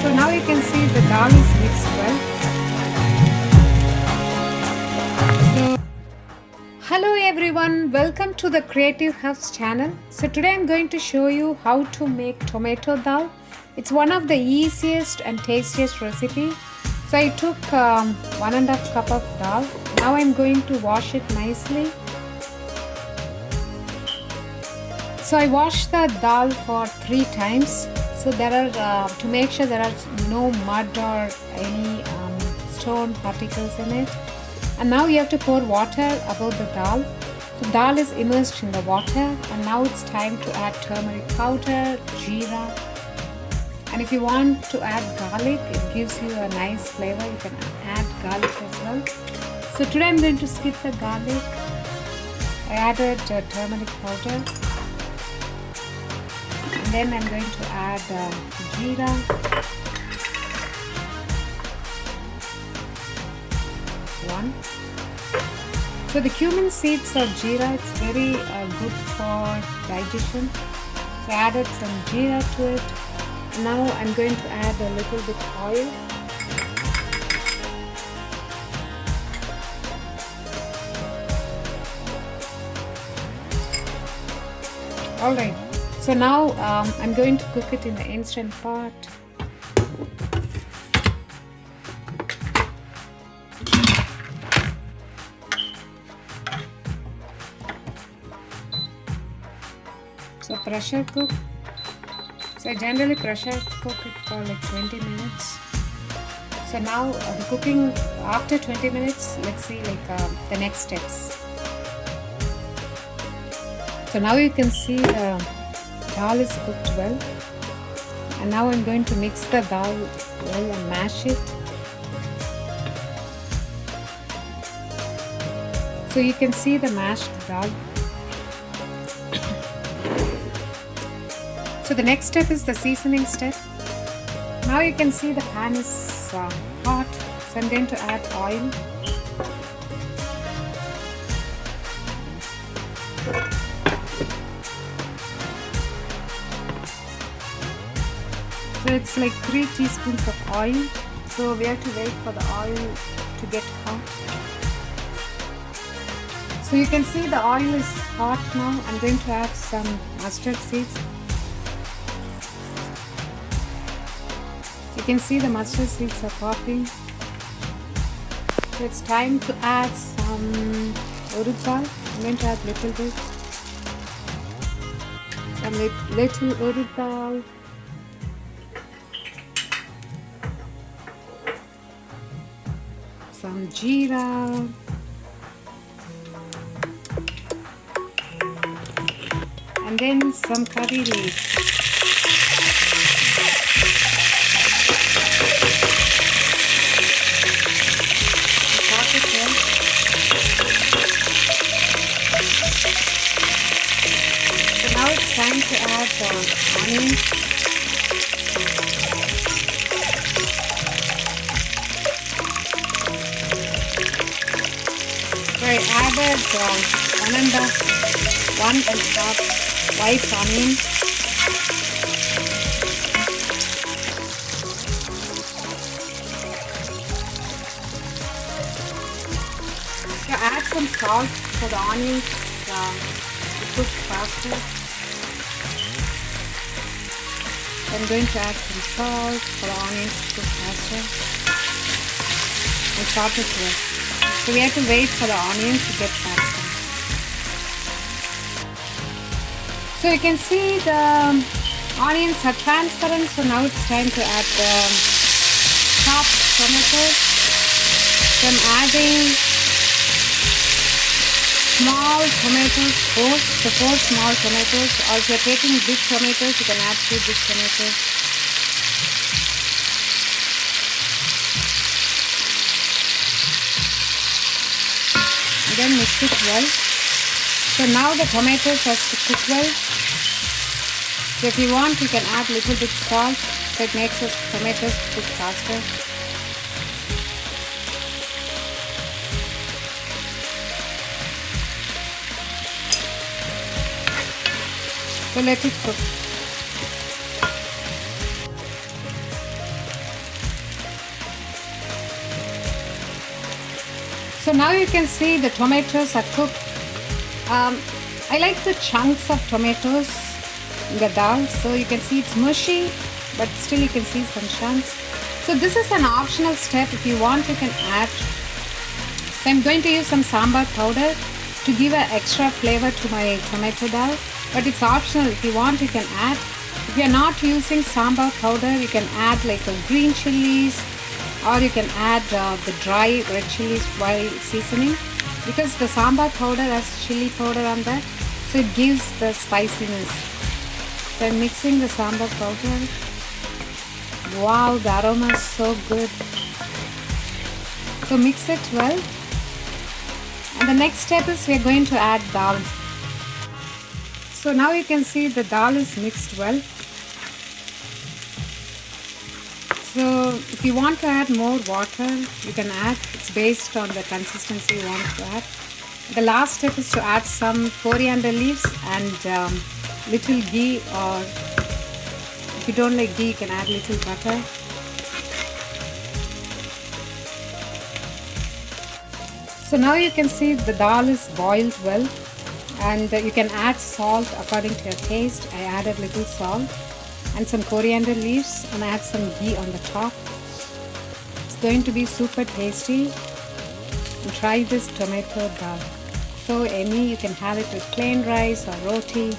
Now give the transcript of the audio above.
So now you can see the dal is mixed well. So hello everyone, welcome to the Creative Health channel. So today I'm going to show you how to make tomato dal. It's one of the easiest and tastiest recipe. So I took 1.5 cup of dal. Now I'm going to wash it nicely. So I washed the dal for 3 times. So there are to make sure there are no mud or any stone particles in it. And now you have to pour water above the dal. The dal is immersed in the water, and now it's time to add turmeric powder, jeera, and if you want to add garlic, it gives you a nice flavor. You can add garlic as well. So today I'm going to skip the garlic. I added turmeric powder, and then I'm going to add jeera. One. So the cumin seeds of jeera, it's very good for digestion. So I added some jeera to it. Now I'm going to add a little bit oil. Alright, so now I'm going to cook it in the instant pot. So pressure cook. So I generally pressure cook it for like 20 minutes. So now the cooking after 20 minutes, let's see like the next steps. So now you can see the dal is cooked well. And now I'm going to mix the dal well and mash it. So you can see the mashed dal. So the next step is the seasoning step. Now you can see the pan is hot. So I'm going to add oil. So it's like 3 teaspoons of oil. So we have to wait for the oil to get hot. So you can see the oil is hot now. I'm going to add some mustard seeds. You can see the mustard seeds are popping. So it's time to add some urud dal. I'm going to add a little bit. Some little urud dal. Some jeera. And then some curry leaves. So now it's time to add onions. So I added 1.5 white onion. So add some salt for the onions to cook faster. I'm going to add some salt for the onions to cook faster. And salt it well. So we have to wait for the onions to get faster. So you can see the onions are transparent. So now it's time to add the chopped tomatoes. So I'm adding small tomatoes, 4 small tomatoes, or if you're taking big tomatoes, you can add 2 big tomatoes. And then mix it well. So now the tomatoes has to cook well. So if you want, you can add a little bit salt, so it makes the tomatoes cook faster. So let it cook. So now you can see the tomatoes are cooked. I like the chunks of tomatoes in the dal. So you can see it's mushy, but still you can see some chunks. So this is an optional step. If you want, you can add. So I'm going to use some sambar powder to give an extra flavor to my tomato dal. But it's optional. If you want, you can add. If you're not using sambar powder, you can add like a green chilies, or you can add the dry red chilies while seasoning, because the sambar powder has chili powder on that, so it gives the spiciness. So I'm mixing the sambar powder. Wow, the aroma is so good. So mix it well. And the next step is we are going to add dal. So now you can see the dal is mixed well. So if you want to add more water, you can add. It's based on the consistency you want to add. The last step is to add some coriander leaves and little ghee, or if you don't like ghee, you can add little butter. So now you can see the dal is boiled well, and you can add salt according to your taste. I added little salt and some coriander leaves, and add some ghee on the top. It's going to be super tasty. And try this tomato dal. So yummy. You can have it with plain rice or roti.